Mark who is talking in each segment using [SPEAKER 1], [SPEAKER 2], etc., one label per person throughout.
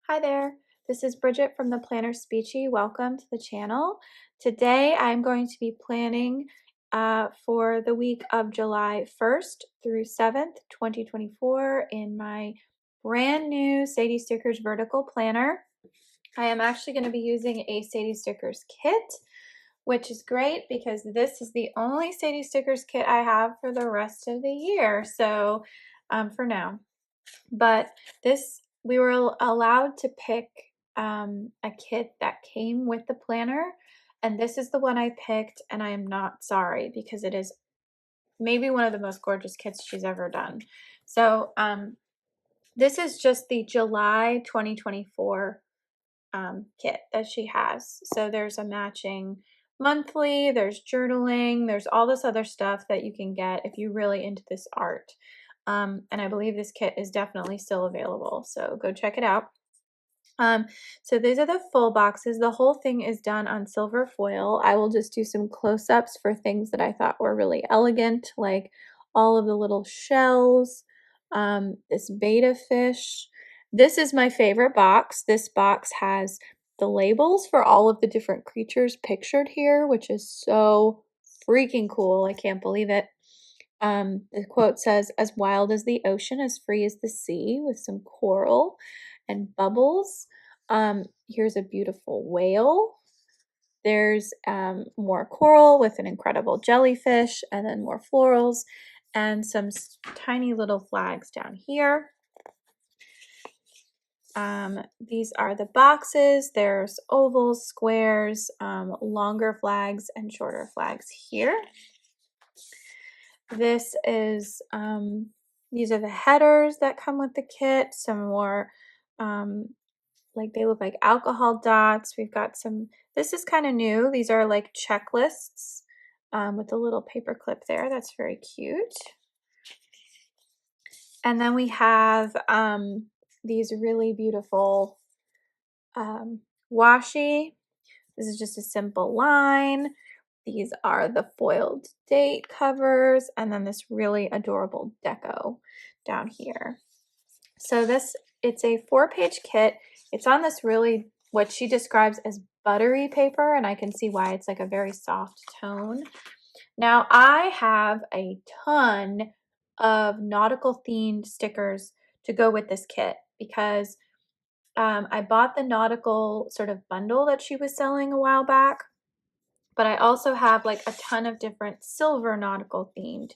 [SPEAKER 1] Hi there, this is Bridget from the PlannerSpeechie. Welcome to the channel. Today I'm going to be planning for the week of July 1st through 7th, 2024 in my brand new Sadie Stickers vertical planner. I am actually going to be using a Sadie Stickers kit, which is great because this is the only Sadie Stickers kit I have for the rest of the year, so for now. But we were allowed to pick a kit that came with the planner, and this is the one I picked, and I am not sorry because it is maybe one of the most gorgeous kits she's ever done. So this is just the July 2024 kit that she has. So there's a matching monthly, there's journaling, there's all this other stuff that you can get if you're really into this art. And I believe this kit is definitely still available, so go check it out. So these are the full boxes. The whole thing is done on silver foil. I will just do some close-ups for things that I thought were really elegant, like all of the little shells, this betta fish. This is my favorite box. This box has the labels for all of the different creatures pictured here, which is so freaking cool. I can't believe it. The quote says, "As wild as the ocean, as free as the sea," with some coral and bubbles. Here's a beautiful whale. There's more coral with an incredible jellyfish, and then more florals and some tiny little flags down here. These are the boxes. There's ovals, squares, longer flags, and shorter flags here. This is, these are the headers that come with the kit. Some more, like they look like alcohol dots. We've got some, this is kind of new. These are like checklists with a little paper clip there. That's very cute. And then we have these really beautiful washi. This is just a simple line. These are the foiled date covers, and then this really adorable deco down here. So it's a 4-page kit. It's on this really, what she describes as buttery paper, and I can see why it's like a very soft tone. Now, I have a ton of nautical themed stickers to go with this kit because I bought the nautical sort of bundle that she was selling a while back, but I also have like a ton of different silver nautical themed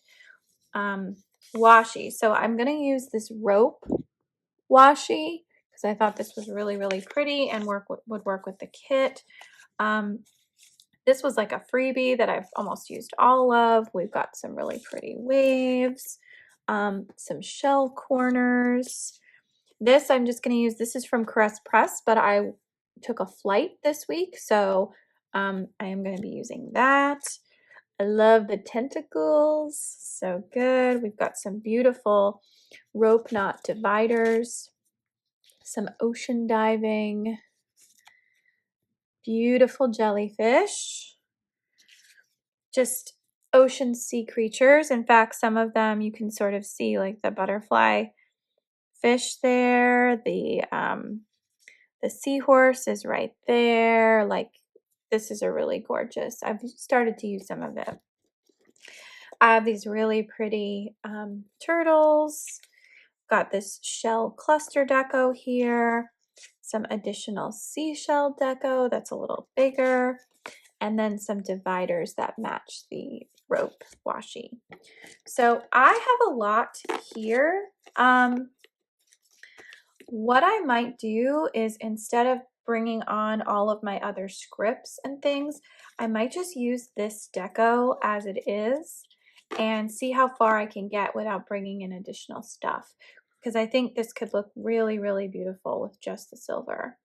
[SPEAKER 1] washi. So I'm going to use this rope washi because I thought this was really, really pretty and would work with the kit. This was like a freebie that I've almost used all of. We've got some really pretty waves, some shell corners. This I'm just going to use, this is from Caress Press, but I took a flight this week, so I am going to be using that. I love the tentacles, so good. We've got some beautiful rope knot dividers, some ocean diving, beautiful jellyfish, just ocean sea creatures. In fact, some of them you can sort of see like the butterfly fish there, the seahorse is right there. Like, this is a really gorgeous. I've started to use some of it. I have these really pretty turtles. Got this shell cluster deco here. Some additional seashell deco that's a little bigger. And then some dividers that match the rope washi. So I have a lot here. What I might do is, instead of bringing on all of my other scripts and things, I might just use this deco as it is and see how far I can get without bringing in additional stuff, because I think this could look really, really beautiful with just the silver.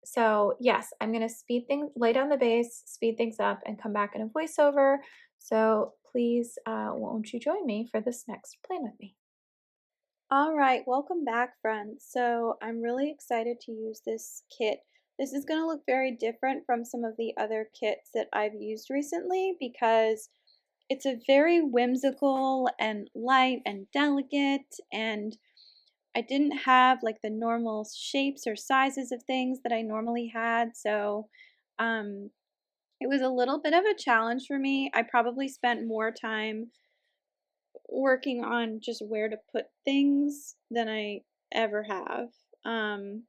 [SPEAKER 1] So yes, I'm going to lay down the base, speed things up, and come back in a voiceover. So please, won't you join me for this next Plan With Me? All right, welcome back, friends. So I'm really excited to use this kit. This is going to look very different from some of the other kits that I've used recently because it's a very whimsical and light and delicate, and I didn't have like the normal shapes or sizes of things that I normally had, so um, it was a little bit of a challenge for me. I probably spent more time working on just where to put things than I ever have. Um,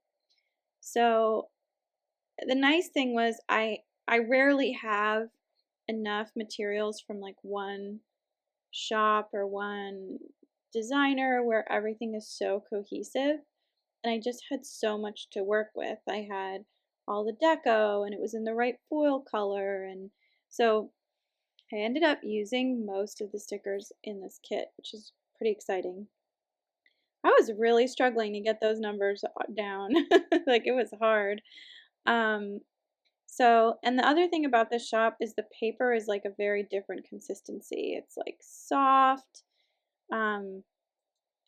[SPEAKER 1] so the nice thing was I rarely have enough materials from like one shop or one designer where everything is so cohesive, and I just had so much to work with. I had all the deco and it was in the right foil color, and so I ended up using most of the stickers in this kit, which is pretty exciting. I was really struggling to get those numbers down. Like it was hard. Um, and the other thing about this shop is the paper is like a very different consistency. It's like soft. Um,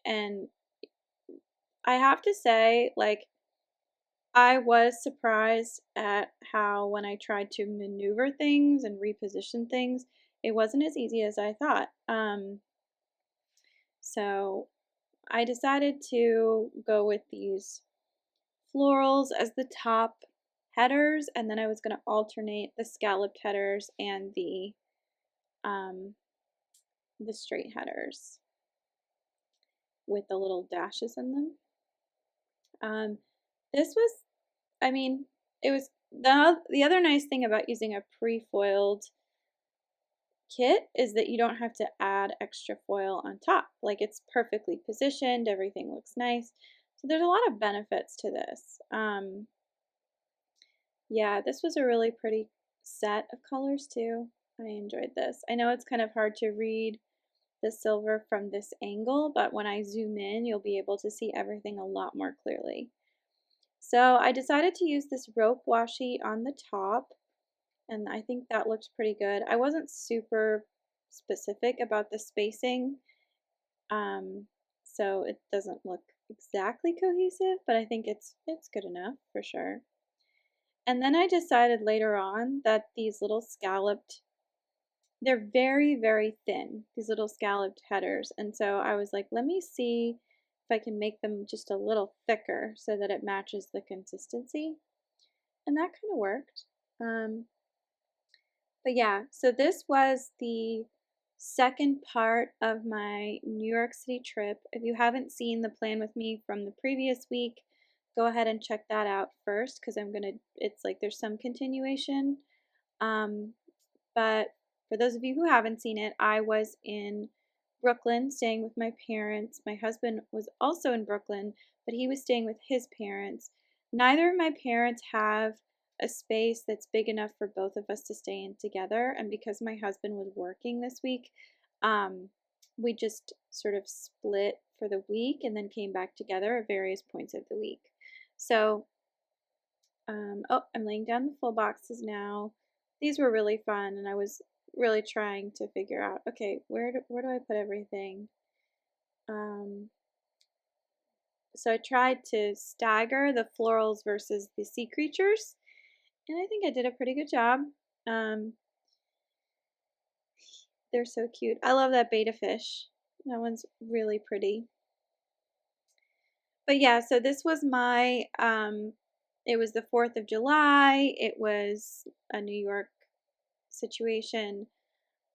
[SPEAKER 1] and I have to say, like, I was surprised at how when I tried to maneuver things and reposition things, it wasn't as easy as I thought. So I decided to go with these florals as the top headers, and then I was going to alternate the scalloped headers and um, the straight headers with the little dashes in them. This was, I mean, it was the other nice thing about using a pre-foiled kit is that you don't have to add extra foil on top. Like it's perfectly positioned, everything looks nice. So there's a lot of benefits to this. Yeah, this was a really pretty set of colors too. I enjoyed this. I know it's kind of hard to read the silver from this angle, but when I zoom in, you'll be able to see everything a lot more clearly. So I decided to use this rope washi on the top, and I think that looked pretty good. I wasn't super specific about the spacing, um, so it doesn't look exactly cohesive, but I think it's good enough for sure. And then I decided later on that these little scalloped, they're very, very thin, these little scalloped headers. And so I was like, let me see if I can make them just a little thicker so that it matches the consistency. And that kind of worked. But yeah, so this was the second part of my New York City trip. If you haven't seen the plan with me from the previous week, go ahead and check that out first because it's like there's some continuation. Um, but for those of you who haven't seen it, I was in Brooklyn staying with my parents. My husband was also in Brooklyn, but he was staying with his parents. Neither of my parents have a space that's big enough for both of us to stay in together. And because my husband was working this week, we just sort of split for the week and then came back together at various points of the week. So, oh, I'm laying down the full boxes now. These were really fun, and I was really trying to figure out, okay, where do I put everything? So I tried to stagger the florals versus the sea creatures, and I think I did a pretty good job. Um, they're so cute. I love that betta fish. That one's really pretty. But yeah, so this was it was the 4th of July. It was a New York situation.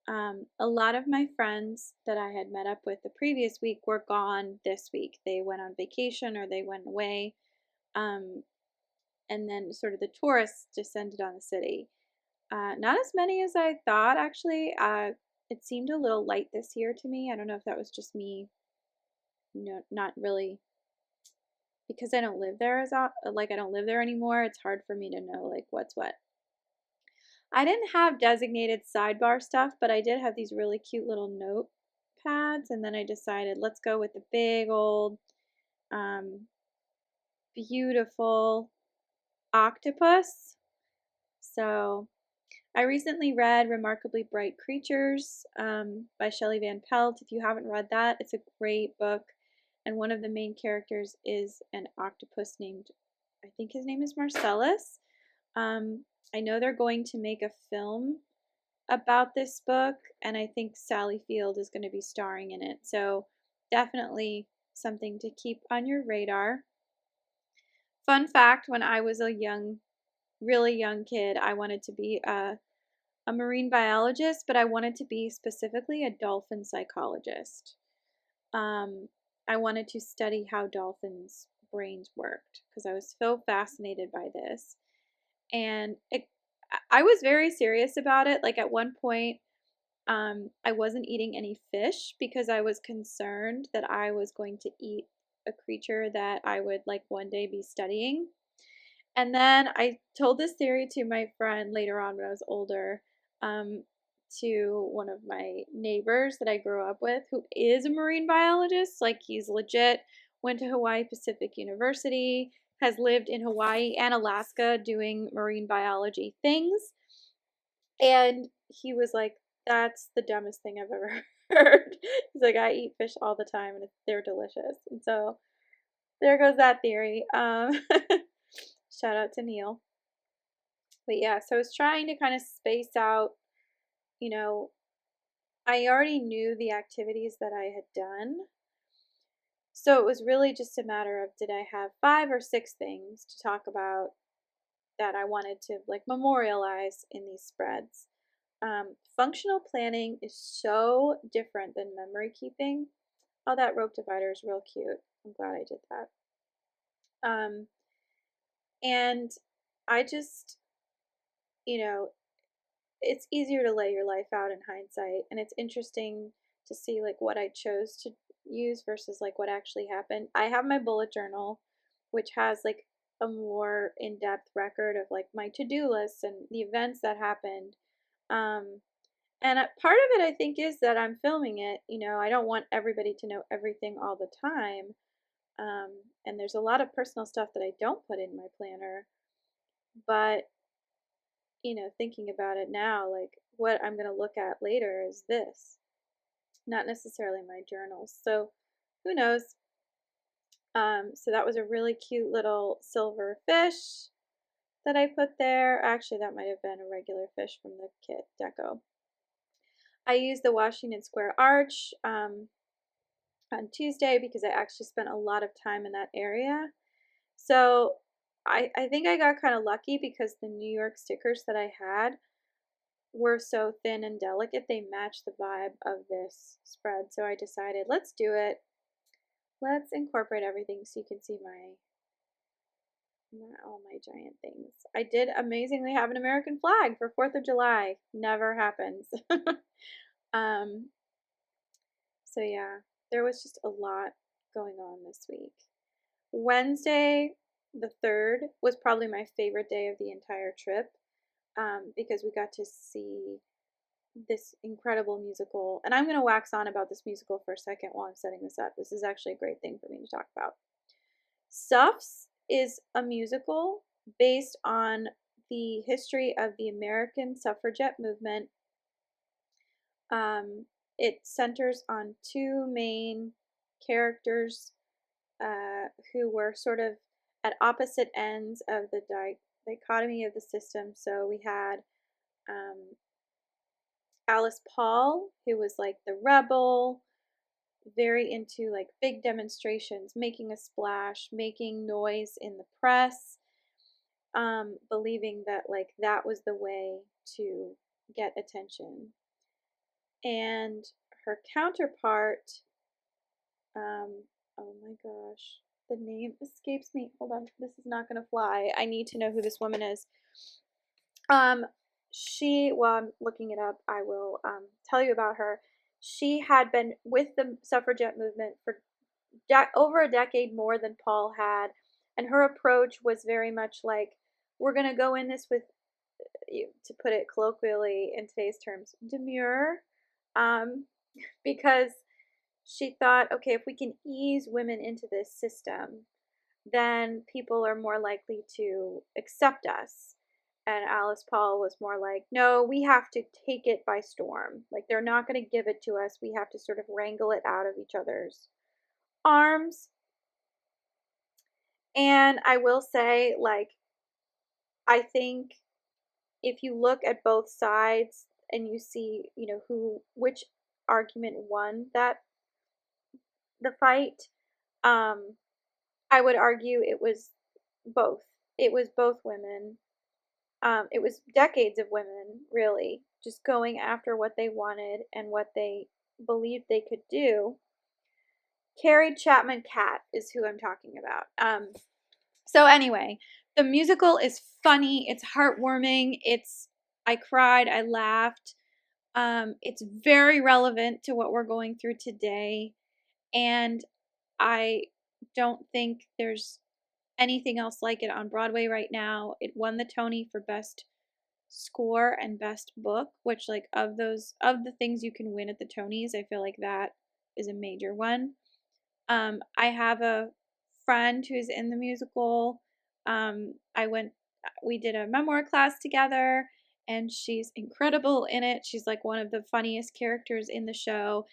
[SPEAKER 1] A lot of my friends that I had met up with the previous week were gone this week. They went on vacation or they went away. Um, and then sort of the tourists descended on the city. Not as many as I thought, actually. It seemed a little light this year to me. I don't know if that was just me, not really because I don't live there like I don't live there anymore. It's hard for me to know like what's what. I didn't have designated sidebar stuff, but I did have these really cute little notepads, and then I decided let's go with the big old um, beautiful octopus. So I recently read Remarkably Bright Creatures by Shelley Van Pelt. If you haven't read that, it's a great book. And one of the main characters is an octopus named, I think his name is Marcellus. I know they're going to make a film about this book, and I think Sally Field is going to be starring in it. So definitely something to keep on your radar. Fun fact, when I was a really young kid, I wanted to be a marine biologist, but I wanted to be specifically a dolphin psychologist. I wanted to study how dolphins' brains worked because I was so fascinated by this. And I was very serious about it. Like at one point, I wasn't eating any fish because I was concerned that I was going to eat a creature that I would like one day be studying. And then I told this theory to my friend later on when I was older, um, to one of my neighbors that I grew up with, who is a marine biologist. Like he's legit, went to Hawaii Pacific University, has lived in Hawaii and Alaska doing marine biology things. And he was like, that's the dumbest thing I've ever heard. He's like, I eat fish all the time and they're delicious. And so there goes that theory. Shout out to Neil. But yeah, so I was trying to kind of space out, you know, I already knew the activities that I had done. So it was really just a matter of did I have 5 or 6 things to talk about that I wanted to like memorialize in these spreads. Functional planning is so different than memory keeping. Oh, that rope divider is real cute. I'm glad I did that. And I just, you know, it's easier to lay your life out in hindsight, and it's interesting to see like what I chose to use versus like what actually happened. I have my bullet journal, which has like a more in-depth record of like my to-do lists and the events that happened. And part of it, I think, is that I'm filming it. I don't want everybody to know everything all the time. And there's a lot of personal stuff that I don't put in my planner. But, thinking about it now, like what I'm going to look at later is this, not necessarily my journals. So who knows? So that was a really cute little silver fish that I put there. Actually, that might have been a regular fish from the kit deco. I used the Washington Square Arch on Tuesday because I actually spent a lot of time in that area. So I think I got kind of lucky because the New York stickers that I had were so thin and delicate. They matched the vibe of this spread. So I decided, let's do it. Let's incorporate everything so you can see all my giant things. I did amazingly have an American flag for 4th of July. Never happens. um, so yeah, there was just a lot going on this week. Wednesday, the 3rd, was probably my favorite day of the entire trip, because we got to see this incredible musical. And I'm going to wax on about this musical for a second while I'm setting this up. This is actually a great thing for me to talk about. Suffs is a musical based on the history of the American suffragette movement. It centers on 2 main characters who were sort of at opposite ends of the dichotomy of the system. So we had Alice Paul, who was like the rebel, very into like big demonstrations, making a splash, making noise in the press, believing that like that was the way to get attention. And her counterpart, oh my gosh, the name escapes me. Hold on, this is not going to fly. I need to know who this woman is. While I'm looking it up, I will tell you about her. She had been with the suffragette movement for over a decade more than Paul had, and her approach was very much like, we're going to go in this with, to put it colloquially in today's terms, demure, because she thought, okay, if we can ease women into this system, then people are more likely to accept us. And Alice Paul was more like, no, we have to take it by storm. Like, they're not going to give it to us. We have to sort of wrangle it out of each other's arms. And I will say, like, I think if you look at both sides and you see, which argument won the fight, I would argue it was both. It was both women. It was decades of women, really, just going after what they wanted and what they believed they could do. Carrie Chapman Catt is who I'm talking about. So anyway, the musical is funny. It's heartwarming. I cried. I laughed. It's very relevant to what we're going through today. And I don't think there's anything else like it on Broadway right now. It won the Tony for Best Score and Best Book, which, like, of the things you can win at the Tonys, I feel like that is a major one. I have a friend who's in the musical. We did a memoir class together, and she's incredible in it. She's like one of the funniest characters in the show,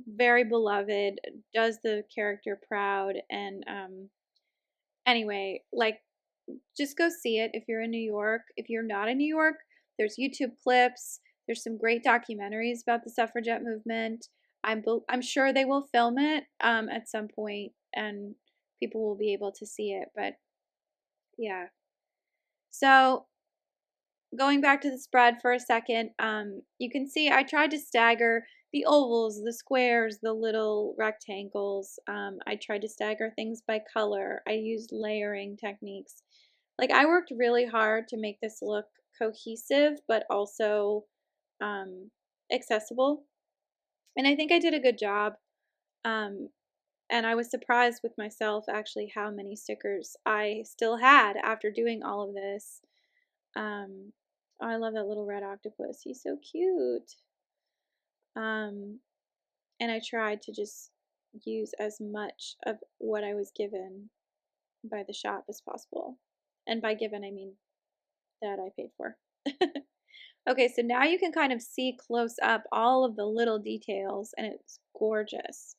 [SPEAKER 1] very beloved, does the character proud, and anyway, like, just go see it if you're in New York. If you're not in New York, there's YouTube clips. There's some great documentaries about the suffragette movement. I'm sure they will film it at some point, and people will be able to see it. But yeah. So going back to the spread for a second, you can see I tried to stagger the ovals, the squares, the little rectangles. I tried to stagger things by color. I used layering techniques. Like, I worked really hard to make this look cohesive, but also accessible. And I think I did a good job. And I was surprised with myself, actually, how many stickers I still had after doing all of this. Oh, I love that little red octopus. He's so cute. And I tried to just use as much of what I was given by the shop as possible. And by given, I mean that I paid for. Okay, so now you can kind of see close up all of the little details, and it's gorgeous.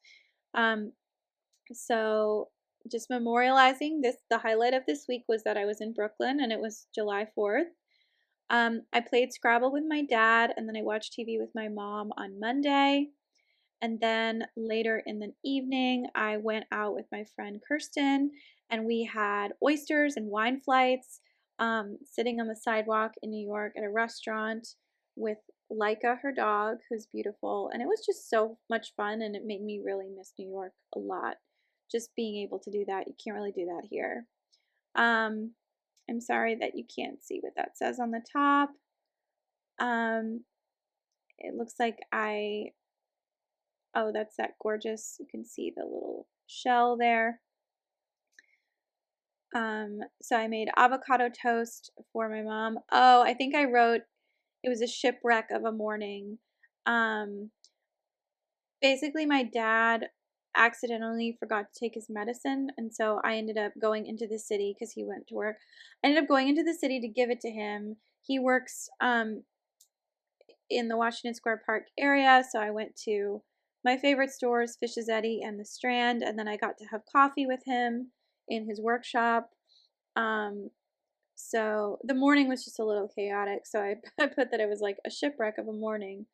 [SPEAKER 1] So just memorializing this, the highlight of this week was that I was in Brooklyn, and it was July 4th. I played Scrabble with my dad, and then I watched TV with my mom on Monday. And then later in the evening, I went out with my friend Kirsten, and we had oysters and wine flights, sitting on the sidewalk in New York at a restaurant with Laika, her dog, who's beautiful. And it was just so much fun, and it made me really miss New York a lot. Just being able to do that. You can't really do that here. I'm sorry that you can't see what that says on the top. It looks like oh, that's that gorgeous, you can see the little shell there. So I made avocado toast for my mom. Oh, I think I wrote, it was a shipwreck of a morning. Basically my dad accidentally forgot to take his medicine, and so I ended up going into the city because he went to work. I ended up going into the city to give it to him. He works in the Washington Square Park area, so I went to my favorite stores, Fishizetti and the Strand, and then I got to have coffee with him in his workshop. So the morning was just a little chaotic, so I put that it was like a shipwreck of a morning,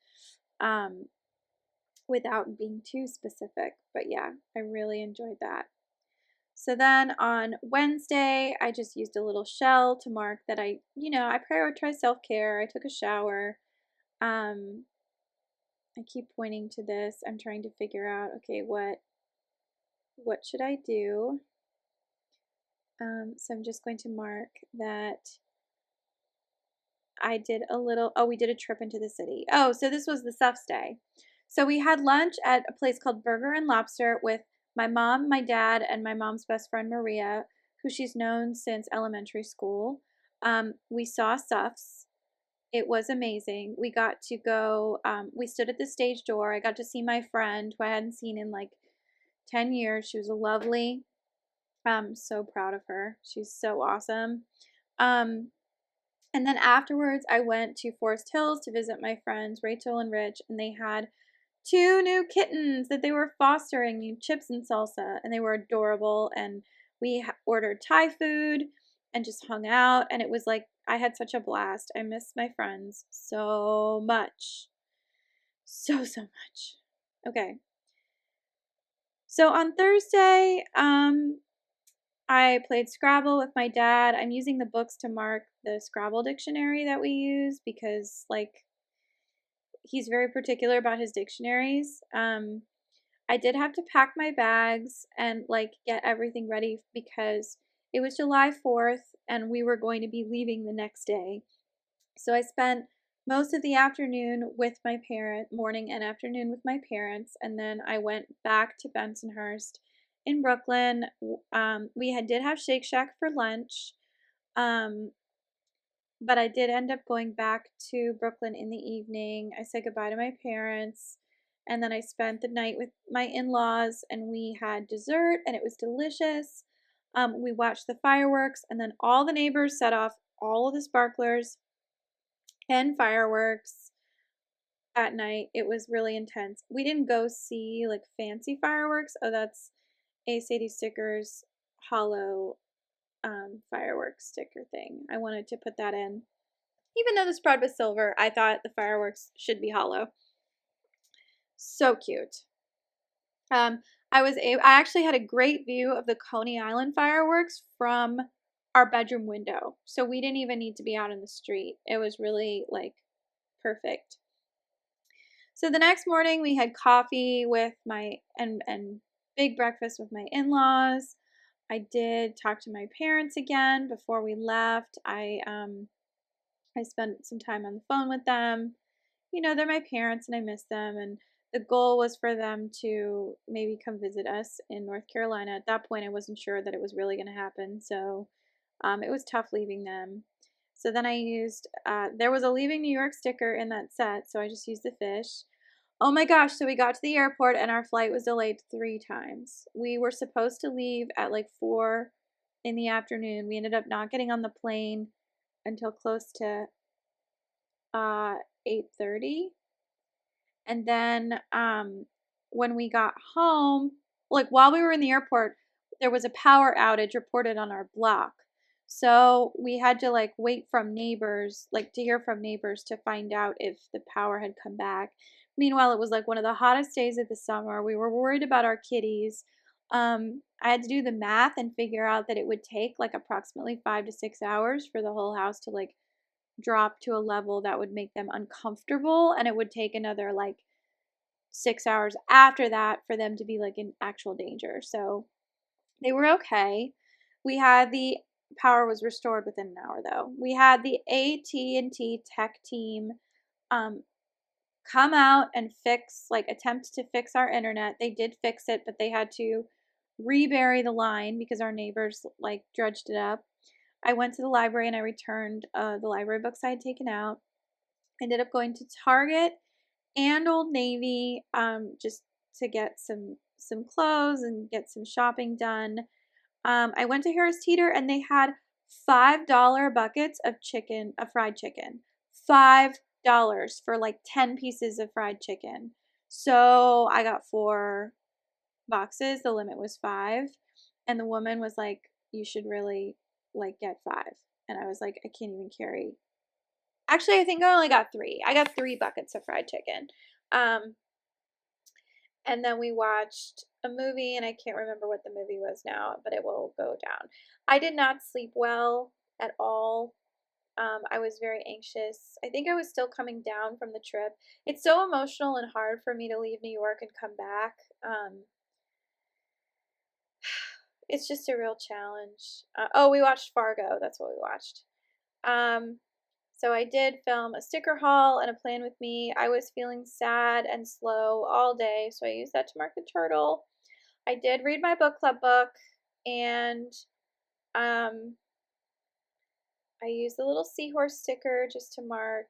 [SPEAKER 1] without being too specific. But yeah, I really enjoyed that. So then on Wednesday, I just used a little shell to mark that I prioritize self-care. I took a shower. I keep pointing to this. I'm trying to figure out, okay, what should I do? So I'm just going to mark that I did we did a trip into the city. Oh, so this was the Suffs day. So we had lunch at a place called Burger and Lobster with my mom, my dad, and my mom's best friend Maria, who she's known since elementary school. We saw Suffs. It was amazing. We got to go, we stood at the stage door. I got to see my friend who I hadn't seen in like 10 years. She was lovely. I'm so proud of her. She's so awesome. And then afterwards, I went to Forest Hills to visit my friends Rachel and Rich, and they had 2 new kittens that they were fostering named Chips and Salsa, and they were adorable. And we ordered Thai food and just hung out, and it was like, I had such a blast. I miss my friends so much. So much. Okay. So on Thursday, I played Scrabble with my dad. I'm using the books to mark the Scrabble dictionary that we use because, like, he's very particular about his dictionaries. I did have to pack my bags and, like, get everything ready because it was July 4th and we were going to be leaving the next day. So I spent most of the afternoon with my morning and afternoon with my parents, and then I went back to Bensonhurst in Brooklyn. Did have Shake Shack for lunch, um, but I did end up going back to Brooklyn in the evening. I said goodbye to my parents, and then I spent the night with my in-laws, and we had dessert, and it was delicious. We watched the fireworks, and then all the neighbors set off all of the sparklers and fireworks at night. It was really intense. We didn't go see like fancy fireworks. Oh, that's a Sadie Sticker's hollow fireworks sticker thing. I wanted to put that in. Even though the spread was silver, I thought the fireworks should be hollow. So cute. Um, I actually had a great view of the Coney Island fireworks from our bedroom window. So we didn't even need to be out in the street. It was really like perfect. So the next morning we had coffee with and big breakfast with my in-laws. I did talk to my parents again before we left. I spent some time on the phone with them. You know, they're my parents and I miss them, and the goal was for them to maybe come visit us in North Carolina. At that point I wasn't sure that it was really going to happen, so it was tough leaving them. So then I used there was a leaving New York sticker in that set, so I just used the fish. Oh my gosh, so we got to the airport and our flight was delayed 3 times. We were supposed to leave at like 4 in the afternoon. We ended up not getting on the plane until close to 8:30. And then when we got home, like while we were in the airport, there was a power outage reported on our block. So we had to like wait from neighbors, like to hear from neighbors to find out if the power had come back. Meanwhile, it was like one of the hottest days of the summer. We were worried about our kitties. I had to do the math and figure out that it would take like approximately 5 to 6 hours for the whole house to like drop to a level that would make them uncomfortable, and it would take another like 6 hours after that for them to be like in actual danger. So they were okay. We had the power was restored within an hour though. We had the AT&T tech team um, come out and attempt to fix our internet. They did fix it, but they had to rebury the line because our neighbors like dredged it up. I went to the library and I returned the library books I had taken out. I ended up going to Target and Old Navy just to get some clothes and get some shopping done. I went to Harris Teeter and they had $5 buckets of fried chicken. $5 for like 10 pieces of fried chicken. So I got 4 boxes. The limit was 5. And the woman was like, you should really like get 5. And I was like, I can't even carry. Actually, I think I only got 3. I got 3 buckets of fried chicken. Um, and then we watched a movie, and I can't remember what the movie was now, but it will go down. I did not sleep well at all. I was very anxious. I think I was still coming down from the trip. It's so emotional and hard for me to leave New York and come back. It's just a real challenge. Oh, we watched Fargo. That's what we watched. So I did film a sticker haul and a plan with me. I was feeling sad and slow all day, so I used that to mark the turtle. I did read my book club book, and I used the little seahorse sticker just to mark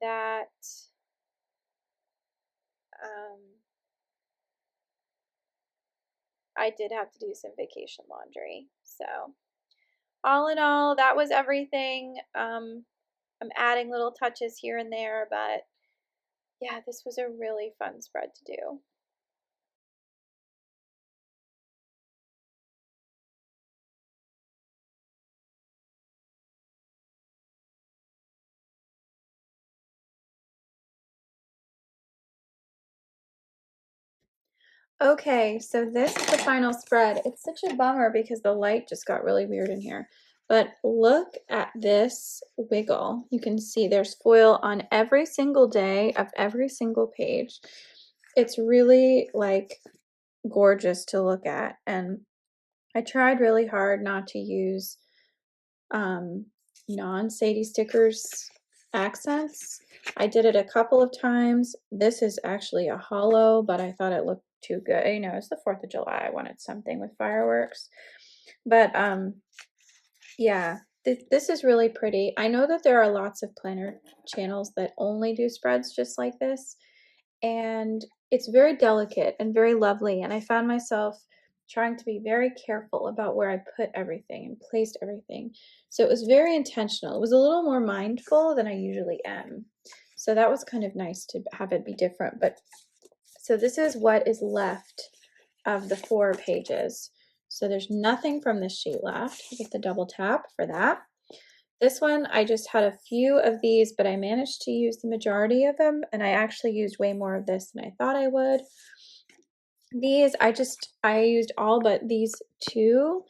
[SPEAKER 1] that I did have to do some vacation laundry. So all in all, that was everything. I'm adding little touches here and there, but yeah, this was a really fun spread to do. Okay, so this is the final spread. It's such a bummer because the light just got really weird in here. But look at this wiggle. You can see there's foil on every single day of every single page. It's really like gorgeous to look at. And I tried really hard not to use non-Sadie stickers accents. I did it a couple of times. This is actually a hollow, but I thought it looked too good. You know, it's the 4th of July. I wanted something with fireworks. But yeah, this is really pretty. I know that there are lots of planner channels that only do spreads just like this, and it's very delicate and very lovely, and I found myself trying to be very careful about where I put everything and placed everything. So it was very intentional. It was a little more mindful than I usually am. So that was kind of nice to have it be different. But so this is what is left of the 4 pages. So there's nothing from this sheet left. I get the double tap for that. This one, I just had a few of these, but I managed to use the majority of them, and I actually used way more of this than I thought I would. These, I used all but these 2,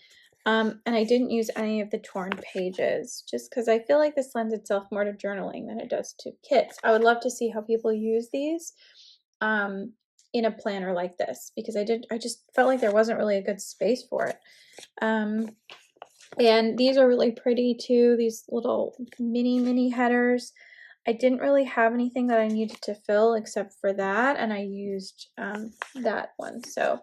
[SPEAKER 1] and I didn't use any of the torn pages, just because I feel like this lends itself more to journaling than it does to kits. I would love to see how people use these in a planner like this, because I just felt like there wasn't really a good space for it. And these are really pretty too, these little mini headers. I didn't really have anything that I needed to fill except for that, and I used that one. So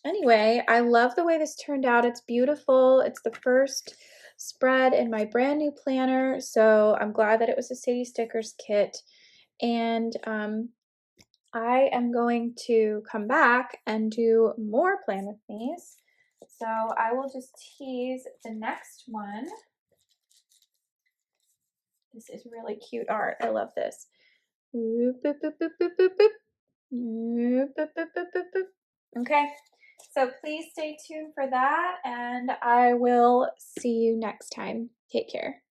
[SPEAKER 1] anyway, I love the way this turned out. It's beautiful. It's the first spread in my brand new planner, so I'm glad that it was a Sadie Stickers kit. And I am going to come back and do more Plan With Me's. So I will just tease the next one. This is really cute art. I love this. Okay, so please stay tuned for that, and I will see you next time. Take care.